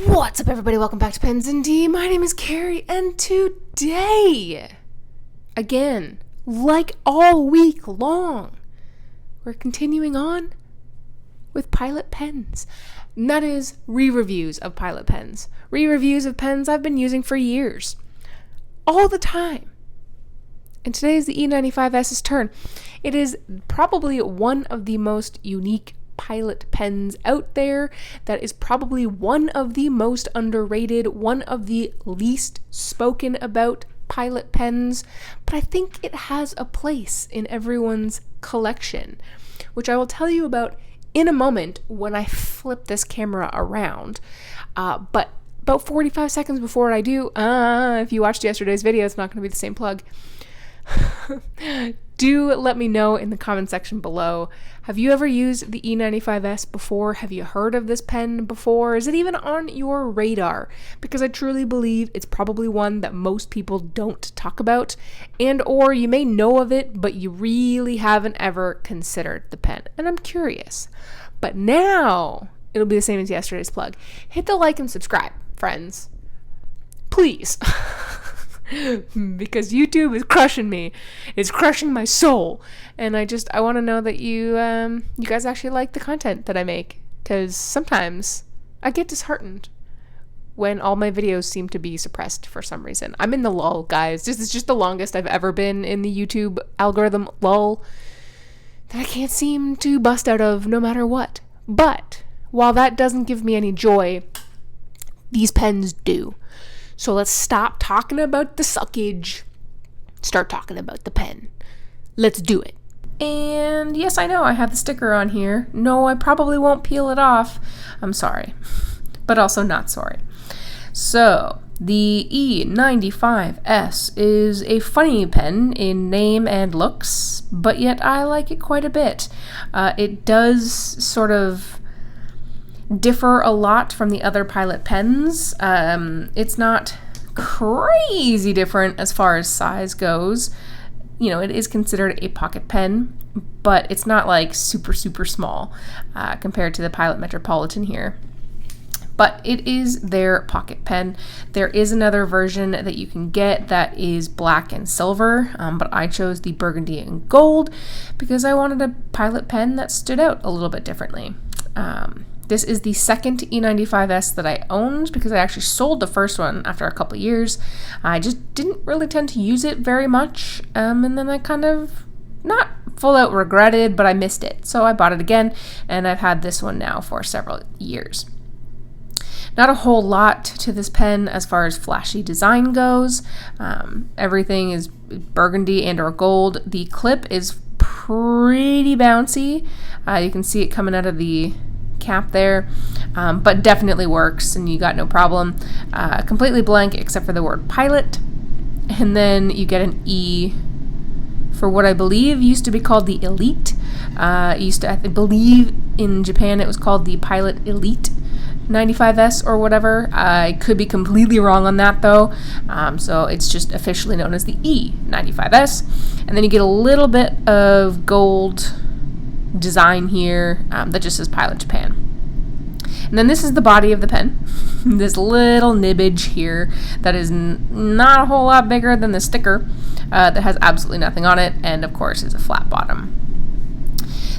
What's up, everybody? Welcome back to Pens and Tea. My name is Carrie, and today, again, like all week long, we're continuing on with Pilot pens. And that is re-reviews of Pilot pens. Re-reviews of pens I've been using for years. All the time. And today is the E95S's turn. It is probably one of the most unique Pilot pens out there. That is probably one of the most underrated, one of the least spoken about Pilot pens, but I think it has a place in everyone's collection, which I will tell you about in a moment when I flip this camera around. But about 45 seconds before I do, if you watched yesterday's video, it's not going to be the same plug. Do let me know in the comment section below. Have you ever used the E95S before? Have you heard of this pen before? Is it even on your radar? Because I truly believe it's probably one that most people don't talk about, and or you may know of it, but you really haven't ever considered the pen. And I'm curious. But now, it'll be the same as yesterday's plug. Hit the like and subscribe, friends. Please. Because YouTube is crushing me. It's crushing my soul. And I want to know that you guys actually like the content that I make. Because sometimes I get disheartened when all my videos seem to be suppressed for some reason. I'm in the lull, guys. This is just the longest I've ever been in the YouTube algorithm lull that I can't seem to bust out of no matter what. But while that doesn't give me any joy, these pens do. So let's stop talking about the suckage. Start talking about the pen. Let's do it. And yes, I know I have the sticker on here. No, I probably won't peel it off. I'm sorry, but also not sorry. So the E95S is a funny pen in name and looks, but yet I like it quite a bit. It does sort of differ a lot from the other Pilot pens. It's not crazy different as far as size goes. You know, it is considered a pocket pen, but it's not like super small compared to the Pilot Metropolitan here. But it is their pocket pen. There is another version that you can get that is black and silver, but I chose the burgundy and gold because I wanted a Pilot pen that stood out a little bit differently. This is the second E95S that I owned because I actually sold the first one after a couple years. I just didn't really tend to use it very much, and then I kind of, not full out regretted, but I missed it. So I bought it again, and I've had this one now for several years. Not a whole lot to this pen as far as flashy design goes. Everything is burgundy and or gold. The clip is pretty bouncy. You can see it coming out of the cap there, but definitely works and you got no problem. Completely blank except for the word Pilot, and then you get an E for what I believe used to be called the Elite. I believe in Japan it was called the Pilot Elite 95S or whatever. I could be completely wrong on that though, so it's just officially known as the E95S. And then you get a little bit of gold design here that just says Pilot Japan. And then this is the body of the pen. This little nibbage here that is not a whole lot bigger than the sticker that has absolutely nothing on it, and of course is a flat bottom.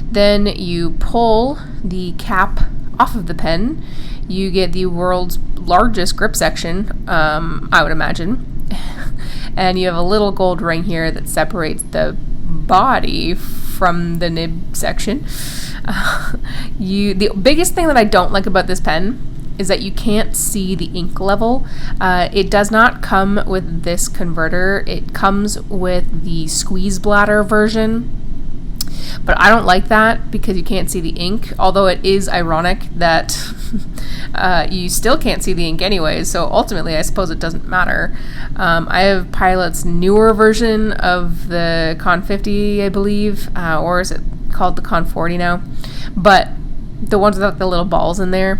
Then you pull the cap off of the pen. You get the world's largest grip section, I would imagine. And you have a little gold ring here that separates the body from the nib section. The biggest thing that I don't like about this pen is that you can't see the ink level. It does not come with this converter. It comes with the squeeze bladder version. But I don't like that because you can't see the ink, although it is ironic that you still can't see the ink anyways, so ultimately I suppose it doesn't matter. I have Pilot's newer version of the Con 50, I believe, or is it called the Con 40 now? But the ones without the little balls in there,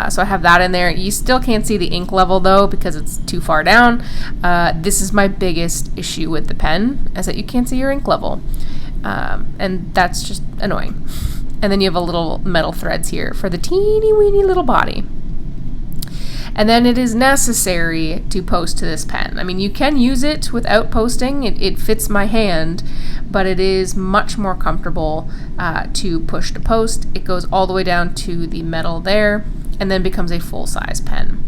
so I have that in there. You still can't see the ink level though because it's too far down. This is my biggest issue with the pen, is that you can't see your ink level. And that's just annoying. And then you have a little metal threads here for the teeny weeny little body. And then it is necessary to post to this pen. I mean, you can use it without posting. It fits my hand, but it is much more comfortable to push to post. It goes all the way down to the metal there and then becomes a full-size pen.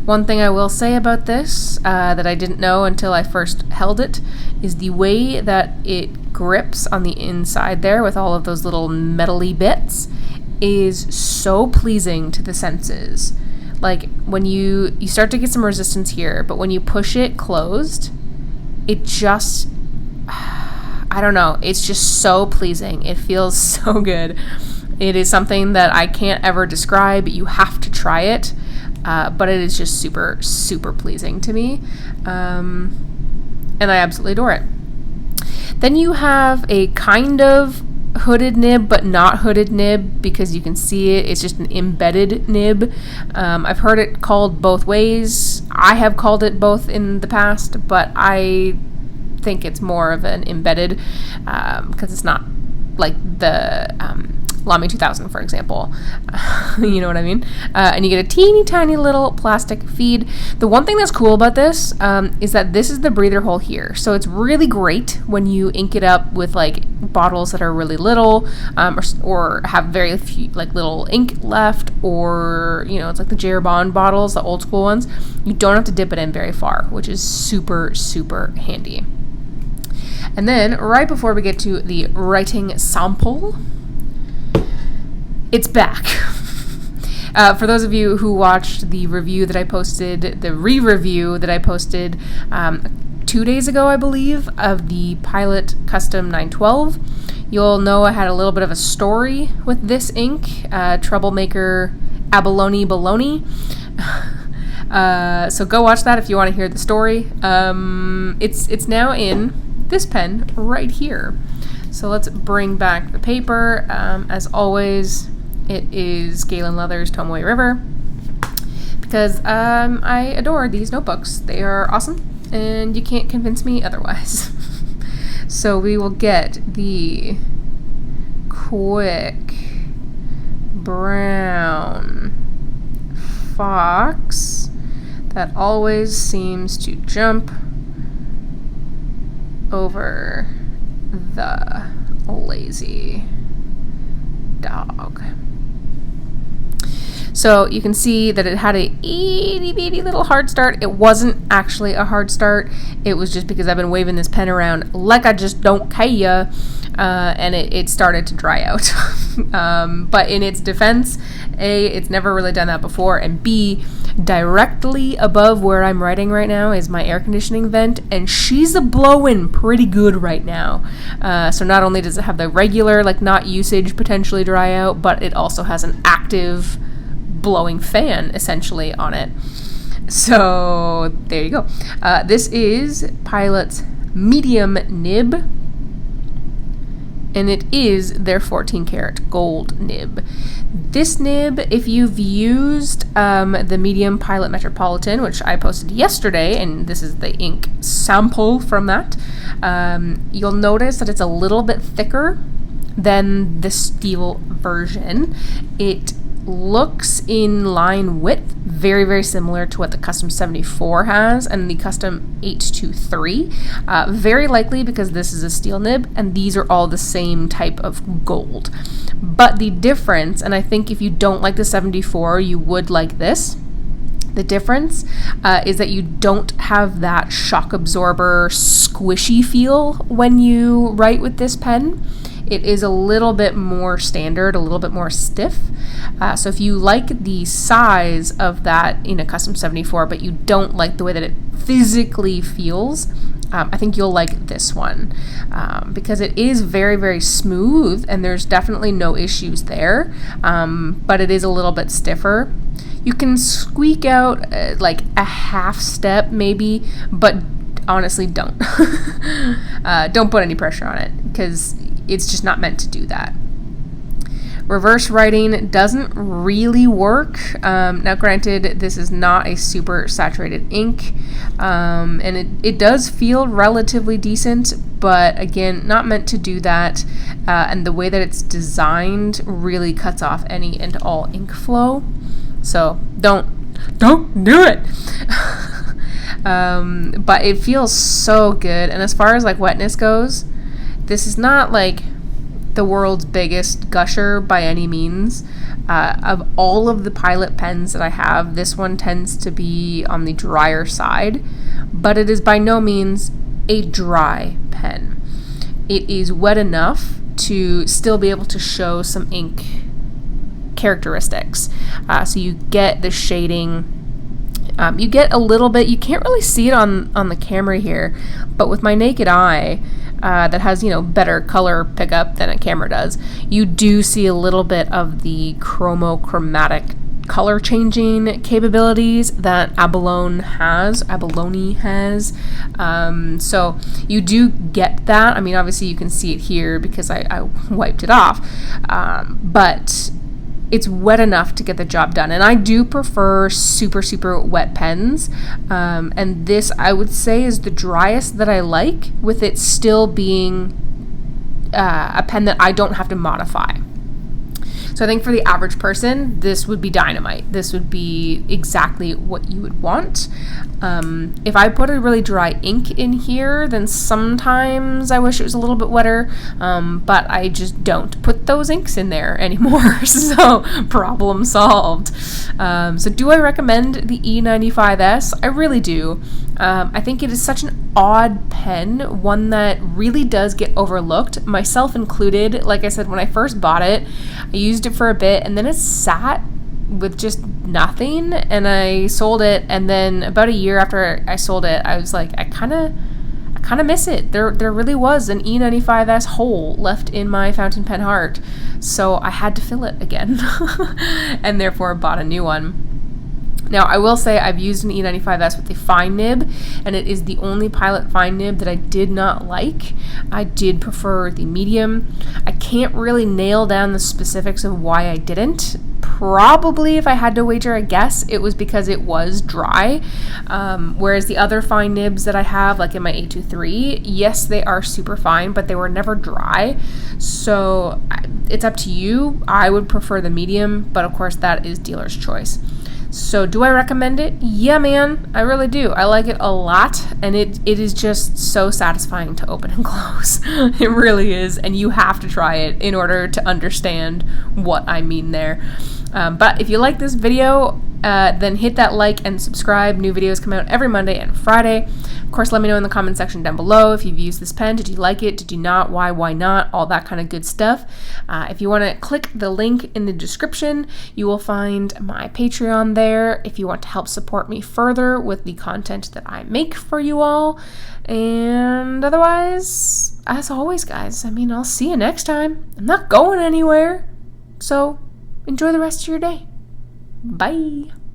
One thing I will say about this that I didn't know until I first held it is the way that it grips on the inside there with all of those little metally bits is so pleasing to the senses. Like when you start to get some resistance here, but when you push it closed, it just, I don't know, it's just so pleasing. It feels so good. It is something that I can't ever describe. You have to try it, but it is just super, super pleasing to me, and I absolutely adore it. Then you have a kind of hooded nib, but not hooded nib, because you can see it's just an embedded nib. I've heard it called both ways. I have called it both in the past, but I think it's more of an embedded, because it's not like the Lamy 2000, for example. You know what I mean? And you get a teeny tiny little plastic feed. The one thing that's cool about this is that this is the breather hole here. So it's really great when you ink it up with like bottles that are really little, or have very few, like little ink left, or you know, it's like the J.Herbin bottles, the old school ones. You don't have to dip it in very far, which is super, super handy. And then right before we get to the writing sample, it's back. For those of you who watched the review that I posted, the re-review that I posted 2 days ago, I believe, of the Pilot Custom 912, you'll know I had a little bit of a story with this ink, Troublemaker Abalone Baloney. So go watch that if you want to hear the story. It's now in this pen right here. So let's bring back the paper. As always, it is Galen Leather's Tomoe River, because I adore these notebooks. They are awesome, and you can't convince me otherwise. So we will get the quick brown fox that always seems to jump over the lazy dog. So you can see that it had a itty bitty little hard start. It wasn't actually a hard start. It was just because I've been waving this pen around like I just don't care, and it started to dry out. But in its defense, A, it's never really done that before, and B, directly above where I'm writing right now is my air conditioning vent, and she's a blowing pretty good right now. So not only does it have the regular, like not usage potentially dry out, but it also has an active blowing fan essentially on it. So there you go. This is Pilot's medium nib, and it is their 14 karat gold nib. This nib, if you've used the medium Pilot Metropolitan, which I posted yesterday, and this is the ink sample from that, you'll notice that it's a little bit thicker than the steel version. It looks in line width very, very similar to what the Custom 74 has and the Custom 823. Very likely because this is a steel nib and these are all the same type of gold. But the difference, and I think if you don't like the 74, you would like this. The difference is that you don't have that shock absorber squishy feel when you write with this pen. It is a little bit more standard, a little bit more stiff. So if you like the size of that in a Custom 74, but you don't like the way that it physically feels, I think you'll like this one, because it is very, very smooth and there's definitely no issues there, but it is a little bit stiffer. You can squeak out like a half step maybe, but honestly don't. Don't put any pressure on it because it's just not meant to do that. Reverse writing doesn't really work. Now granted, this is not a super saturated ink, and it does feel relatively decent, but again, not meant to do that, and the way that it's designed really cuts off any and all ink flow. So don't Don't do it. But it feels so good. And as far as like wetness goes, this is not like the world's biggest gusher by any means. Of all of the Pilot pens that I have, this one tends to be on the drier side, but it is by no means a dry pen. It is wet enough to still be able to show some ink characteristics. So you get the shading. You get a little bit. You can't really see it on the camera here, but with my naked eye, that has, better color pickup than a camera does, you do see a little bit of the chromochromatic color changing capabilities that Abalone has. So you do get that. I mean, obviously you can see it here because I wiped it off, but it's wet enough to get the job done. And I do prefer super, super wet pens. And this, I would say, is the driest that I like, with it still being a pen that I don't have to modify. So I think for the average person, this would be dynamite. This would be exactly what you would want. If I put a really dry ink in here, then sometimes I wish it was a little bit wetter, but I just don't put those inks in there anymore. So problem solved. So do I recommend the E95S? I really do. I think it is such an odd pen, one that really does get overlooked, myself included. Like I said, when I first bought it, I used it for a bit, and then it sat with just nothing, and I sold it. And then about a year after I sold it, I was like, I kind of miss it. There really was an E95S hole left in my fountain pen heart, so I had to fill it again, and therefore bought a new one. Now, I will say I've used an E95S with a fine nib, and it is the only Pilot fine nib that I did not like. I did prefer the medium. I can't really nail down the specifics of why I didn't. Probably, if I had to wager a guess, it was because it was dry. Whereas the other fine nibs that I have, like in my A23, yes, they are super fine, but they were never dry. So it's up to you. I would prefer the medium, but of course that is dealer's choice. So do I recommend it? Yeah, man, I really do. I like it a lot, and it is just so satisfying to open and close. It really is, and you have to try it in order to understand what I mean there. But if you like this video, then hit that like and subscribe. New videos come out every Monday and Friday. Of course, let me know in the comment section down below if you've used this pen. Did you like it? Did you not? Why not? All that kind of good stuff. If you want to click the link in the description, you will find my Patreon there if you want to help support me further with the content that I make for you all. And otherwise, as always, guys, I'll see you next time. I'm not going anywhere. So enjoy the rest of your day. Bye.